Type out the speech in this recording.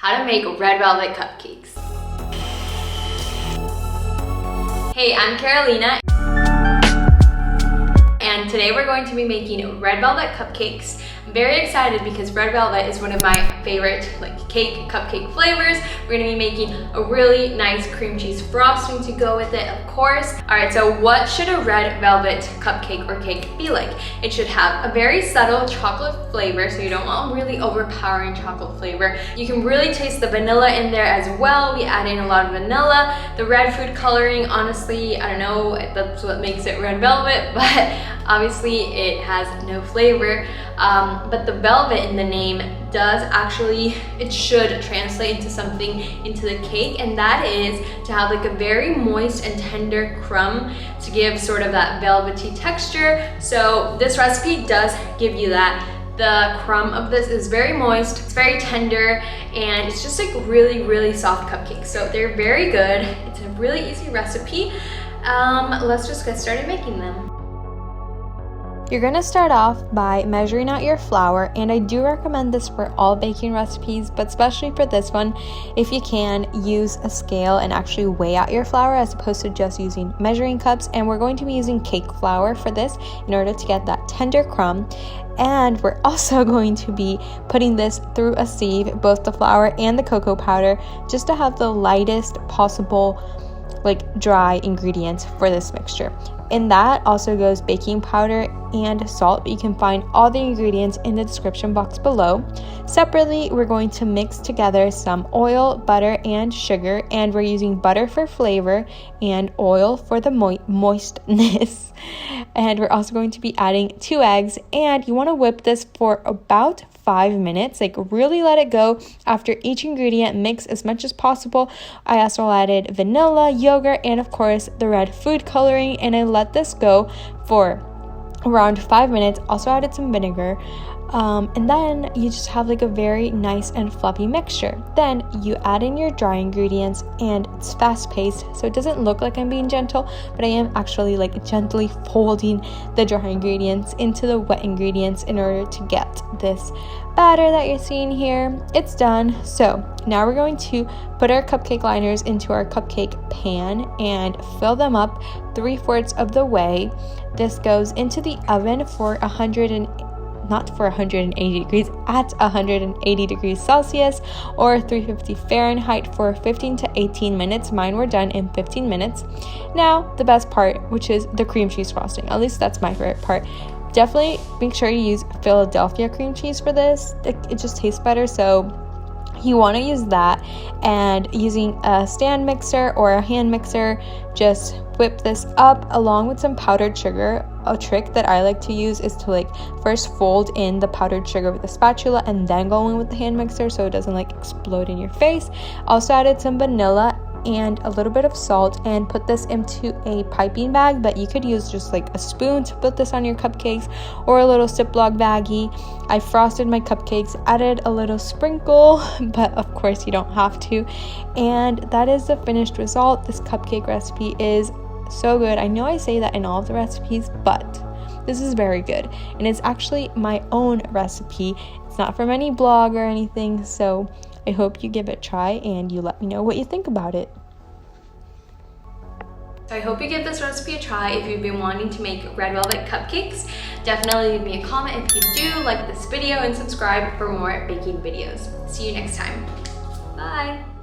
how to make red velvet cupcakes. Hey, I'm Carolina, and today we're going to be making red velvet cupcakes. I'm very excited because red velvet is one of my favorite cupcake flavors. We're gonna be making a really nice cream cheese frosting to go with it, of course. All right, so what should a red velvet cupcake or cake be like? It should have a very subtle chocolate flavor, so you don't want really overpowering chocolate flavor. You can really taste the vanilla in there as well. We add in a lot of vanilla. The red food coloring, honestly, I don't know if that's what makes it red velvet, but obviously it has no flavor. But the velvet in the name does actually, it should translate into something into the cake, and that is to have like a very moist and tender crumb to give sort of that velvety texture. So this recipe does give you that. The crumb of this is very moist, it's very tender, and it's just like really soft cupcakes. So they're very good. It's a really easy recipe. Let's just get started making them. You're going to start off by measuring out your flour, and I do recommend this for all baking recipes, but especially for this one, if you can, use a scale and actually weigh out your flour as opposed to just using measuring cups. And we're going to be using cake flour for this in order to get that tender crumb. And we're also going to be putting this through a sieve, both the flour and the cocoa powder, just to have the lightest possible dry ingredients for this mixture. In that also goes baking powder and salt, but you can find all the ingredients in the description box below. Separately, we're going to mix together some oil, butter, and sugar, and we're using butter for flavor and oil for the moistness. And we're also going to be adding 2 eggs, and you want to whip this for about 5 minutes, really let it go after each ingredient. Mix as much as possible. I also added vanilla, yogurt, and of course the red food coloring, and I let this go for around 5 minutes. Also added some vinegar, and then you just have a very nice and fluffy mixture. Then you add in your dry ingredients, and it's fast paced, so it doesn't look like I'm being gentle, but I am actually gently folding the dry ingredients into the wet ingredients in order to get this batter that you're seeing here. It's done. So now we're going to put our cupcake liners into our cupcake pan and fill them up 3/4 of the way. This goes into the oven for 180 degrees, at 180 degrees Celsius or 350 Fahrenheit for 15 to 18 minutes. Mine were done in 15 minutes. Now, the best part, which is the cream cheese frosting. At least that's my favorite part. Definitely make sure you use Philadelphia cream cheese for this. It just tastes better, so you want to use that. And using a stand mixer or a hand mixer, just whip this up along with some powdered sugar. A trick that I like to use is to first fold in the powdered sugar with a spatula and then go in with the hand mixer so it doesn't explode in your face. Also added some vanilla and a little bit of salt and put this into a piping bag, but you could use just a spoon to put this on your cupcakes or a little Ziploc baggie. I frosted my cupcakes, added a little sprinkle, but of course you don't have to. And that is the finished result. This cupcake recipe is so good. I know I say that in all of the recipes, but this is very good, and it's actually my own recipe. It's not from any blog or anything, so I hope you give it a try and you let me know what you think about it. So I hope you give this recipe a try if you've been wanting to make red velvet cupcakes. Definitely leave me a comment if you do like this video and subscribe for more baking videos. See you next time. Bye!